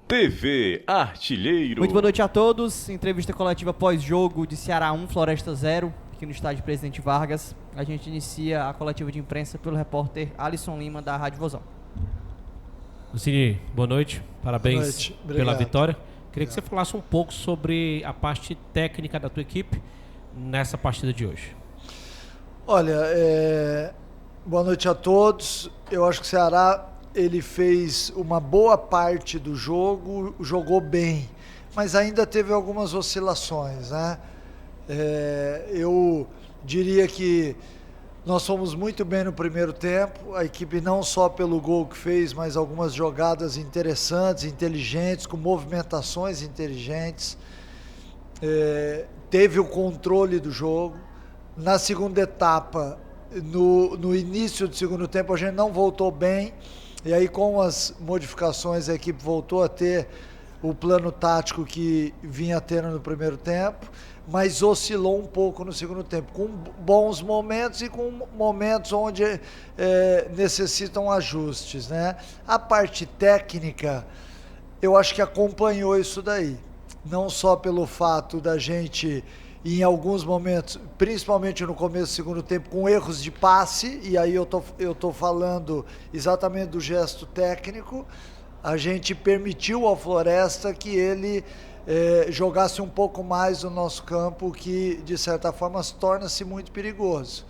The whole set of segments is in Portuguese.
TV Artilheiro. Muito boa noite a todos. Entrevista coletiva pós-jogo de Ceará 1, Floresta 0, aqui no estádio Presidente Vargas. A gente inicia a coletiva de imprensa pelo repórter Alisson Lima, da Rádio Vozão. Lucini, boa noite. Parabéns Boa noite. pela vitória. Queria que você falasse um pouco sobre a parte técnica da tua equipe nessa partida de hoje. Olha, boa noite a todos. Eu acho que o Ceará ele fez uma boa parte do jogo, jogou bem, mas ainda teve algumas oscilações, né? Eu diria que nós fomos muito bem no primeiro tempo, a equipe não só pelo gol que fez, mas algumas jogadas interessantes, inteligentes, com movimentações inteligentes, teve o controle do jogo. Na segunda etapa, no início do segundo tempo, a gente não voltou bem, e aí com as modificações a equipe voltou a ter o plano tático que vinha tendo no primeiro tempo, mas oscilou um pouco no segundo tempo, com bons momentos e com momentos onde necessitam ajustes, né? A parte técnica, eu acho que acompanhou isso daí, não só pelo fato da gente, em alguns momentos, principalmente no começo do segundo tempo, com erros de passe, e aí eu tô falando exatamente do gesto técnico, a gente permitiu ao Floresta que ele jogasse um pouco mais no nosso campo, que de certa forma torna-se muito perigoso.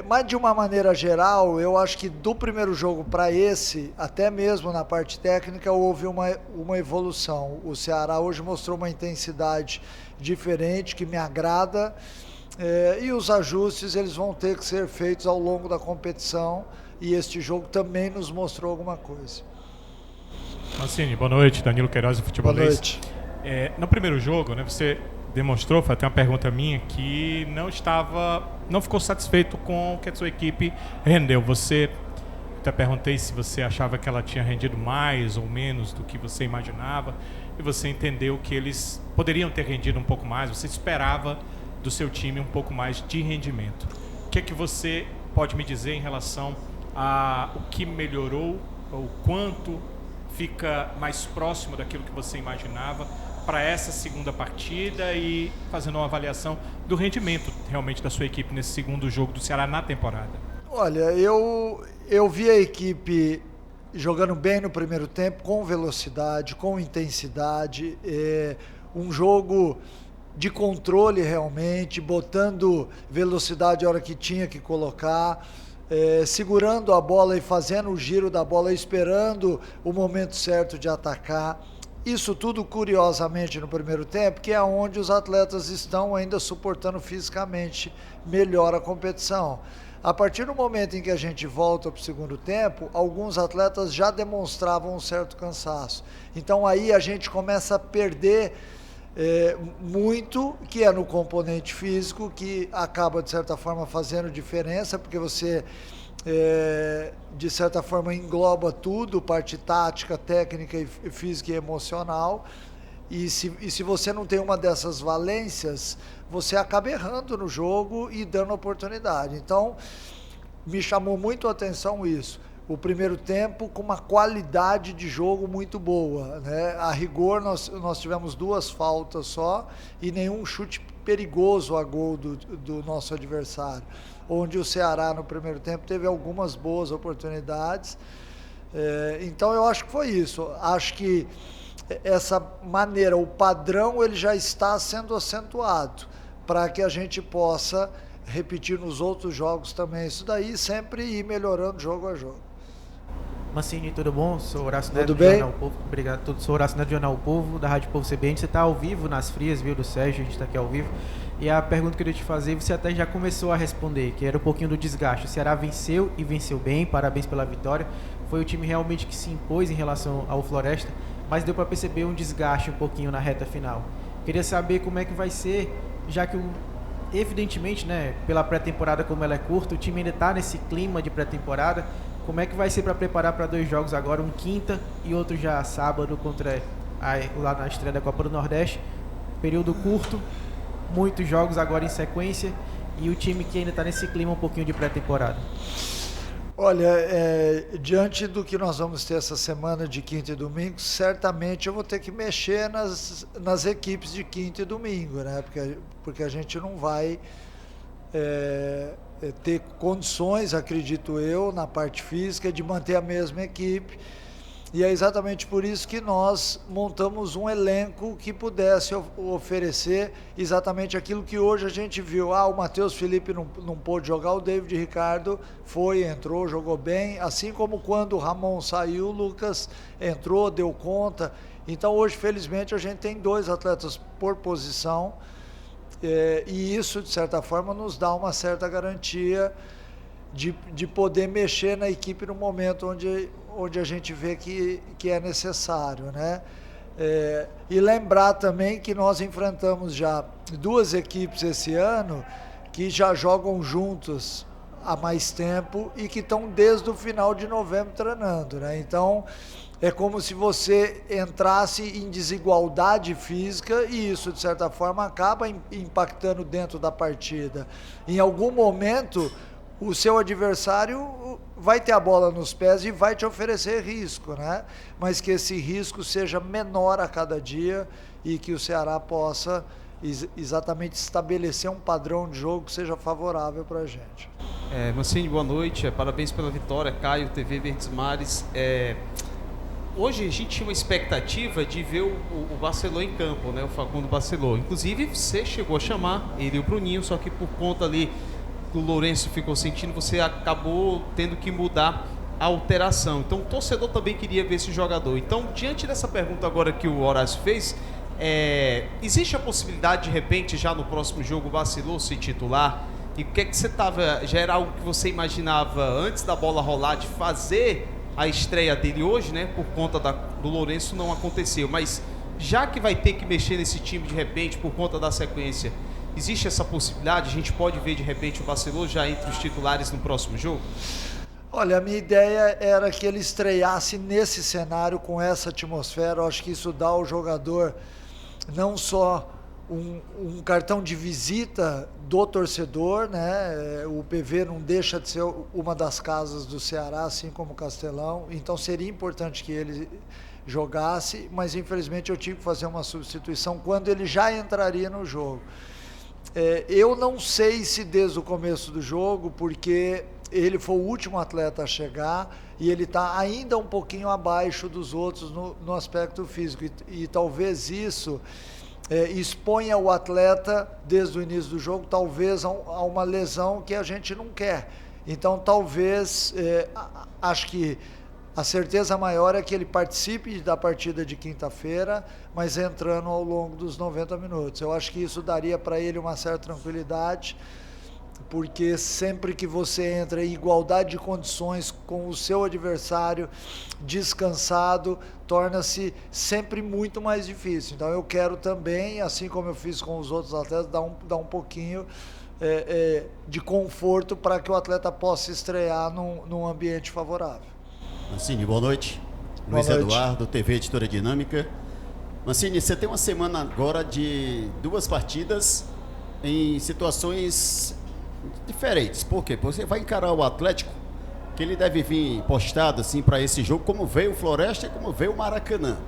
Mas de uma maneira geral, eu acho que do primeiro jogo para esse, até mesmo na parte técnica, houve uma evolução. O Ceará hoje mostrou uma intensidade diferente, que me agrada, e os ajustes eles vão ter que ser feitos ao longo da competição, e este jogo também nos mostrou alguma coisa. Mancini, boa noite. Danilo Queiroz, futebolês. Boa noite. No primeiro jogo, né, você demonstrou, foi até uma pergunta minha, que não ficou satisfeito com o que a sua equipe rendeu. Até perguntei se você achava que ela tinha rendido mais ou menos do que você imaginava, e você entendeu que eles poderiam ter rendido um pouco mais, você esperava do seu time um pouco mais de rendimento. O que é que você pode me dizer em relação a o que melhorou, o quanto fica mais próximo daquilo que você imaginava para essa segunda partida, e fazendo uma avaliação do rendimento realmente da sua equipe nesse segundo jogo do Ceará na temporada? Olha, eu vi a equipe jogando bem no primeiro tempo, com velocidade, com intensidade, um jogo de controle realmente, botando velocidade a hora que tinha que colocar, segurando a bola e fazendo o giro da bola, esperando o momento certo de atacar. Isso tudo, curiosamente, no primeiro tempo, que é onde os atletas estão ainda suportando fisicamente melhor a competição. A partir do momento em que a gente volta para o segundo tempo, alguns atletas já demonstravam um certo cansaço. Então aí a gente começa a perder muito, que é no componente físico, que acaba de certa forma fazendo diferença, porque você de certa forma engloba tudo, parte tática, técnica, e física e emocional, e se você não tem uma dessas valências, você acaba errando no jogo e dando oportunidade. Então me chamou muito a atenção isso, o primeiro tempo com uma qualidade de jogo muito boa, né? A rigor nós tivemos 2 faltas só e nenhum chute perigoso a gol do nosso adversário, onde o Ceará no primeiro tempo teve algumas boas oportunidades. Então eu acho que foi isso, acho que essa maneira, o padrão ele já está sendo acentuado para que a gente possa repetir nos outros jogos também isso daí, sempre ir melhorando jogo a jogo. Mancini, tudo bom? Sou Horácio Neto Tudo do bem? Jornal Povo. Obrigado. Sou Horácio Neto do Jornal Povo, da Rádio Povo CBN. Você está ao vivo nas frias, viu, do Sérgio, a gente está aqui ao vivo. E a pergunta que eu queria te fazer, você até já começou a responder, que era um pouquinho do desgaste. O Ceará venceu e venceu bem, parabéns pela vitória. Foi o time realmente que se impôs em relação ao Floresta, mas deu para perceber um desgaste um pouquinho na reta final. Queria saber como é que vai ser, já que evidentemente, né, pela pré-temporada como ela é curta, o time ainda está nesse clima de pré-temporada. Como é que vai ser para preparar para 2 jogos agora, um quinta e outro já sábado lá na estreia da Copa do Nordeste? Período curto, muitos jogos agora em sequência, e o time que ainda está nesse clima um pouquinho de pré-temporada. Olha, diante do que nós vamos ter essa semana de quinta e domingo, certamente eu vou ter que mexer nas equipes de quinta e domingo, né? Porque a gente não vai ter condições, acredito eu, na parte física, de manter a mesma equipe. E é exatamente por isso que nós montamos um elenco que pudesse oferecer exatamente aquilo que hoje a gente viu. O Matheus Felipe não pôde jogar, o David Ricardo entrou, jogou bem. Assim como quando o Ramon saiu, o Lucas entrou, deu conta. Então hoje, felizmente, a gente tem 2 atletas por posição. E isso, de certa forma, nos dá uma certa garantia de poder mexer na equipe no momento onde a gente vê que é necessário, né? E lembrar também que nós enfrentamos já 2 equipes esse ano que já jogam juntos há mais tempo e que estão desde o final de novembro treinando, né? Então, é como se você entrasse em desigualdade física e isso, de certa forma, acaba impactando dentro da partida. Em algum momento, o seu adversário vai ter a bola nos pés e vai te oferecer risco, né? Mas que esse risco seja menor a cada dia e que o Ceará possa exatamente estabelecer um padrão de jogo que seja favorável para a gente. Mancini, boa noite, parabéns pela vitória, Caio, TV Verdes Mares. Hoje a gente tinha uma expectativa de ver o Barceló em campo, né? O Facundo Barceló. Inclusive você chegou a chamar ele e o Bruninho, só que por conta ali o Lourenço ficou sentindo, você acabou tendo que mudar a alteração. Então o torcedor também queria ver esse jogador. Então, diante dessa pergunta agora que o Horácio fez, existe a possibilidade de repente já no próximo jogo o Barceló se titular? E o que é que você estava, já era algo que você imaginava antes da bola rolar de fazer a estreia dele hoje, né? Por conta do Lourenço não aconteceu, mas já que vai ter que mexer nesse time de repente por conta da sequência, existe essa possibilidade? A gente pode ver de repente o Barceló já entre os titulares no próximo jogo? Olha, a minha ideia era que ele estreasse nesse cenário, com essa atmosfera. Eu acho que isso dá ao jogador não só um cartão de visita do torcedor, né? O PV não deixa de ser uma das casas do Ceará, assim como o Castelão. Então seria importante que ele jogasse, mas infelizmente eu tive que fazer uma substituição quando ele já entraria no jogo. Eu não sei se desde o começo do jogo, porque ele foi o último atleta a chegar e ele está ainda um pouquinho abaixo dos outros no aspecto físico. E talvez isso exponha o atleta desde o início do jogo, talvez a uma lesão que a gente não quer. Então talvez, acho que a certeza maior é que ele participe da partida de quinta-feira, mas entrando ao longo dos 90 minutos. Eu acho que isso daria para ele uma certa tranquilidade, porque sempre que você entra em igualdade de condições com o seu adversário descansado, torna-se sempre muito mais difícil. Então eu quero também, assim como eu fiz com os outros atletas, dar um pouquinho de conforto para que o atleta possa estrear num ambiente favorável. Mancini, boa noite. Boa Luiz noite. Eduardo, TV Editora Dinâmica. Mancini, você tem uma semana agora de 2 partidas em situações diferentes. Por quê? Porque você vai encarar o Atlético, que ele deve vir postado assim para esse jogo, como veio o Floresta e como veio o Maracanã,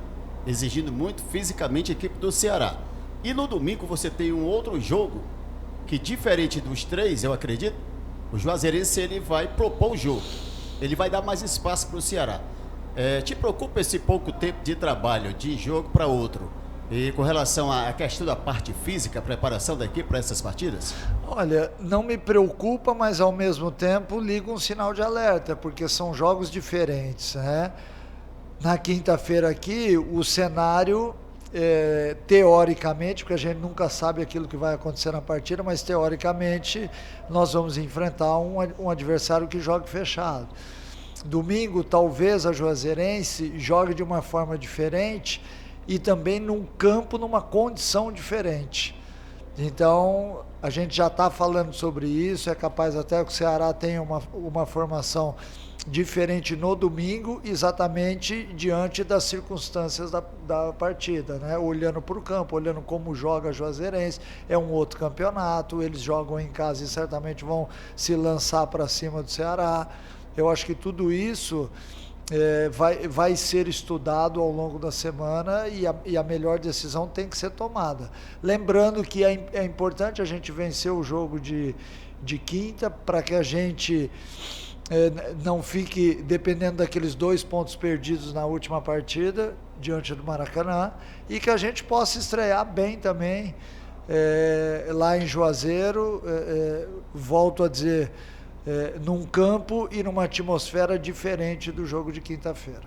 exigindo muito fisicamente a equipe do Ceará. E no domingo você tem um outro jogo que, diferente dos 3, eu acredito, o Juazeirense ele vai propor o jogo. Ele vai dar mais espaço para o Ceará. Te preocupa esse pouco tempo de trabalho, de jogo para outro? E com relação à questão da parte física, a preparação da equipe para essas partidas? Olha, não me preocupa, mas ao mesmo tempo liga um sinal de alerta, porque são jogos diferentes, né? Na quinta-feira aqui, o cenário, teoricamente, porque a gente nunca sabe aquilo que vai acontecer na partida, mas teoricamente nós vamos enfrentar um adversário que jogue fechado. Domingo, talvez a Juazeirense jogue de uma forma diferente e também num campo, numa condição diferente. Então, a gente já está falando sobre isso, é capaz até que o Ceará tenha uma formação diferente no domingo, exatamente diante das circunstâncias da partida, né? Olhando para o campo, olhando como joga a Juazeirense, é um outro campeonato, eles jogam em casa e certamente vão se lançar para cima do Ceará. Eu acho que tudo isso vai ser estudado ao longo da semana e a melhor decisão tem que ser tomada. Lembrando que é importante a gente vencer o jogo de quinta para que a gente não fique dependendo daqueles 2 pontos perdidos na última partida diante do Maracanã e que a gente possa estrear bem também lá em Juazeiro, volto a dizer, num campo e numa atmosfera diferente do jogo de quinta-feira.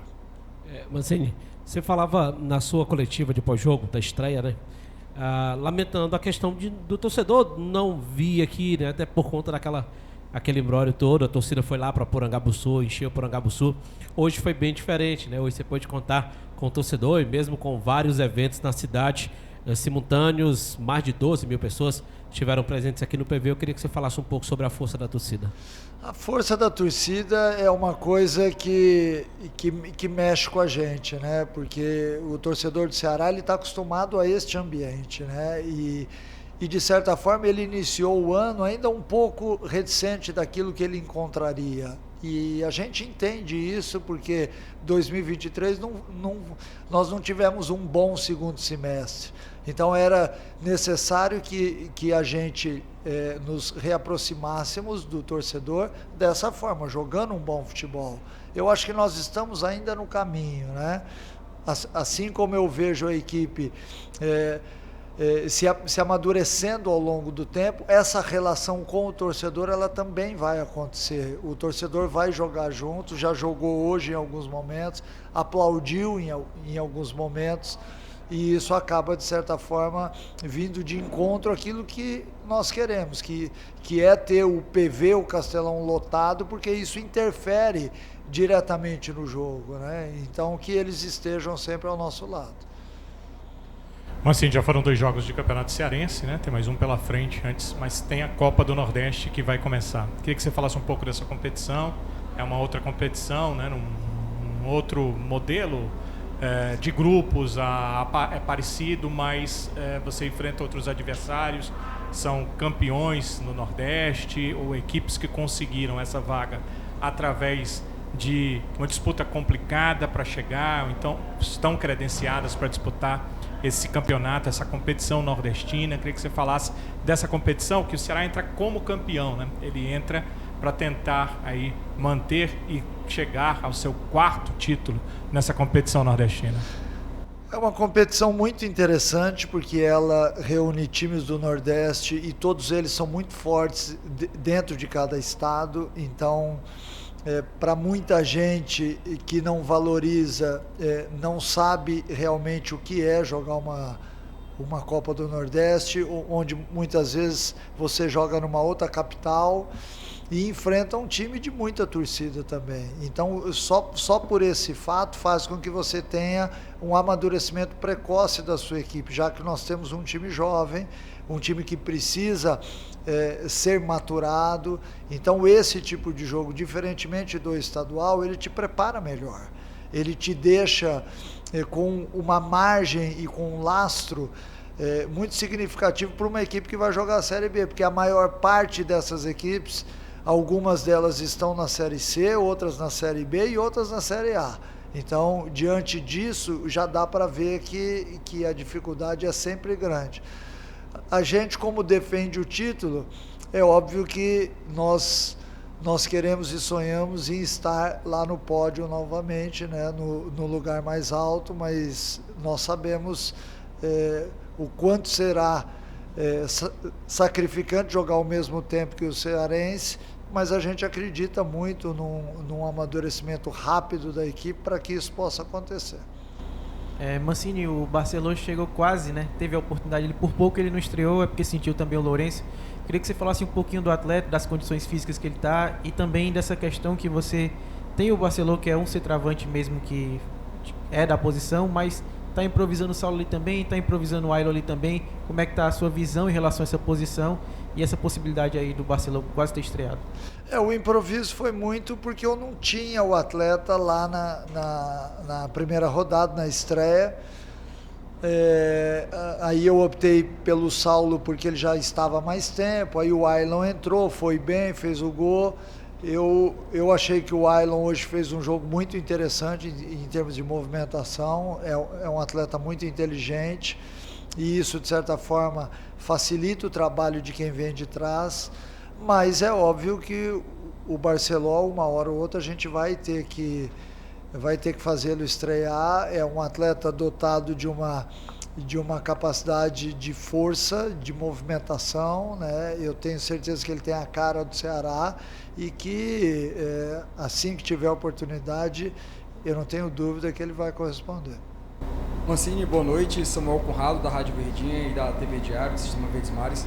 Mancini, você falava na sua coletiva de pós-jogo, da estreia, né? Lamentando a questão do torcedor não vir aqui, né? Até por conta aquele imbróglio todo, a torcida foi lá para Porangabuçu, encheu Porangabuçu. Hoje foi bem diferente, né? Hoje você pode contar com o torcedor e mesmo com vários eventos na cidade simultâneos, mais de 12 mil pessoas estiveram presentes aqui no PV. Eu queria que você falasse um pouco sobre a força da torcida. A força da torcida é uma coisa que mexe com a gente, né? Porque o torcedor do Ceará está acostumado a este ambiente, né? E de certa forma ele iniciou o ano ainda um pouco reticente daquilo que ele encontraria. E a gente entende isso porque 2023 nós não tivemos um bom segundo semestre. Então era necessário que a gente nos reaproximássemos do torcedor dessa forma, jogando um bom futebol. Eu acho que nós estamos ainda no caminho, né? Assim como eu vejo a equipe se amadurecendo ao longo do tempo, essa relação com o torcedor ela também vai acontecer. O torcedor vai jogar junto, já jogou hoje em alguns momentos, aplaudiu em alguns momentos, e isso acaba, de certa forma, vindo de encontro àquilo que nós queremos, que é ter o PV, o Castelão lotado, porque isso interfere diretamente no jogo, né? Então que eles estejam sempre ao nosso lado. Mas assim, já foram 2 jogos de Campeonato Cearense, né? Tem mais um pela frente antes, mas tem a Copa do Nordeste que vai começar. Queria que você falasse um pouco dessa competição. É uma outra competição, né? Num outro modelo de grupos, é parecido, mas você enfrenta outros adversários, são campeões no Nordeste ou equipes que conseguiram essa vaga através de uma disputa complicada para chegar, ou então estão credenciadas para disputar esse campeonato, essa competição nordestina. Queria que você falasse dessa competição, que o Ceará entra como campeão, né? Ele entra para tentar aí manter e chegar ao seu 4º título nessa competição nordestina. É uma competição muito interessante porque ela reúne times do Nordeste e todos eles são muito fortes dentro de cada estado. Então, para muita gente que não valoriza, não sabe realmente o que é jogar uma Copa do Nordeste, onde muitas vezes você joga numa outra capital e enfrenta um time de muita torcida também. Então, só por esse fato faz com que você tenha um amadurecimento precoce da sua equipe, já que nós temos um time jovem, um time que precisa ser maturado. Então, esse tipo de jogo, diferentemente do estadual, ele te prepara melhor. Ele te deixa com uma margem e com um lastro muito significativo para uma equipe que vai jogar a Série B, porque a maior parte dessas equipes, algumas delas estão na Série C, outras na Série B e outras na Série A. Então, diante disso, já dá para ver que a dificuldade é sempre grande. A gente, como defende o título, é óbvio que nós queremos e sonhamos em estar lá no pódio novamente, né, no lugar mais alto, mas nós sabemos o quanto será sacrificante jogar ao mesmo tempo que o cearense, mas a gente acredita muito num amadurecimento rápido da equipe para que isso possa acontecer. Mancini, o Barcelona chegou quase, né? Teve a oportunidade, por pouco ele não estreou, é porque sentiu também o Lourenço. Queria que você falasse um pouquinho do atleta, das condições físicas que ele está e também dessa questão que você tem o Barcelona, que é um centroavante mesmo que é da posição, mas está improvisando o Saulo ali também, está improvisando o Ailo ali também. Como é que está a sua visão em relação a essa posição e essa possibilidade aí do Barcelona quase ter estreado? O improviso foi muito porque eu não tinha o atleta lá na primeira rodada, na estreia. Aí eu optei pelo Saulo porque ele já estava há mais tempo. Aí o Ailon entrou, foi bem, fez o gol. Eu achei que o Ailon hoje fez um jogo muito interessante em termos de movimentação, é um atleta muito inteligente e isso, de certa forma, facilita o trabalho de quem vem de trás, mas é óbvio que o Barceló, uma hora ou outra, a gente vai ter que fazê-lo estrear. É um atleta dotado de uma capacidade de força, de movimentação, né? Eu tenho certeza que ele tem a cara do Ceará e que assim que tiver a oportunidade, eu não tenho dúvida que ele vai corresponder. Mancini, boa noite. Samuel Conrado, da Rádio Verdinha e da TV Diário, do Sistema Verdes Mares.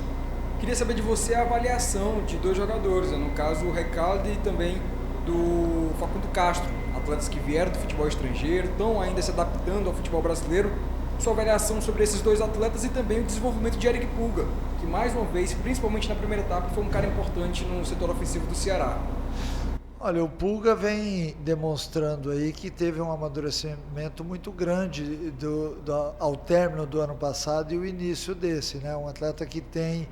Queria saber de você a avaliação de dois jogadores, né? No caso o Recalde e também do Facundo Castro, atletas que vieram do futebol estrangeiro, estão ainda se adaptando ao futebol brasileiro. Sua avaliação sobre esses dois atletas e também o desenvolvimento de Eric Pulga, que mais uma vez, principalmente na primeira etapa, foi um cara importante no setor ofensivo do Ceará. Olha, o Pulga vem demonstrando aí que teve um amadurecimento muito grande ao término do ano passado e o início desse, né? Um atleta que tem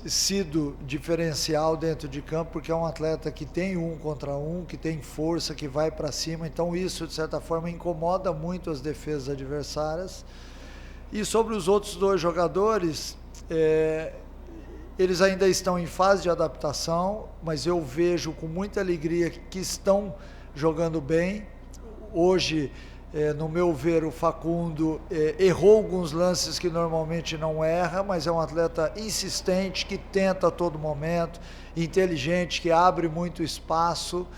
sido diferencial dentro de campo, porque é um atleta que tem 1 contra 1, que tem força, que vai para cima, então isso de certa forma incomoda muito as defesas adversárias. E sobre os outros dois jogadores, eles ainda estão em fase de adaptação, mas eu vejo com muita alegria que estão jogando bem. Hoje, no meu ver, o Facundo errou alguns lances que normalmente não erra, mas é um atleta insistente, que tenta a todo momento, inteligente, que abre muito espaço.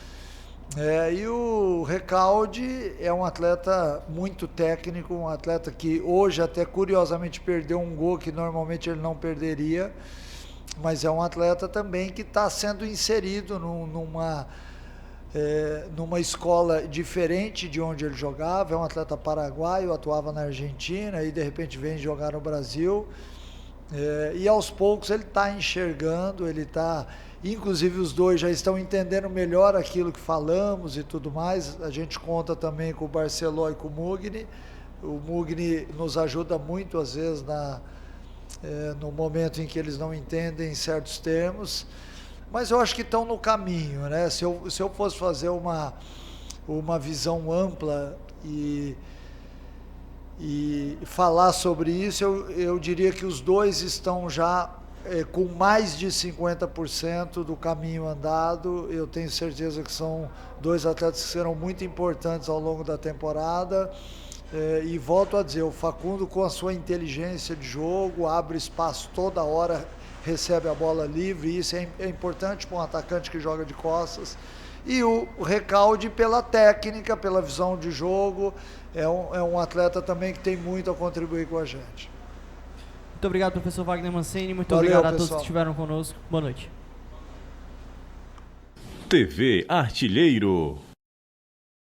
E o Recalde é um atleta muito técnico, um atleta que hoje até curiosamente perdeu um gol que normalmente ele não perderia, mas é um atleta também que está sendo inserido numa escola diferente de onde ele jogava. É um atleta paraguaio, atuava na Argentina e de repente vem jogar no Brasil, e aos poucos ele está enxergando, inclusive os dois já estão entendendo melhor aquilo que falamos e tudo mais. A gente conta também com o Barceló e com o Mugni. O Mugni nos ajuda muito às vezes no momento em que eles não entendem certos termos. Mas eu acho que estão no caminho, né? Se eu fosse fazer uma visão ampla e falar sobre isso, eu diria que os dois estão já com mais de 50% do caminho andado. Eu tenho certeza que são dois atletas que serão muito importantes ao longo da temporada. E volto a dizer, o Facundo, com a sua inteligência de jogo, abre espaço toda hora, recebe a bola livre, e isso é importante para um atacante que joga de costas. E o Recalde, pela técnica, pela visão de jogo, é um atleta também que tem muito a contribuir com a gente. Muito obrigado, professor Wagner Mancini. Muito Valeu, obrigado a pessoal. todos que estiveram conosco. Boa noite. TV Artilheiro.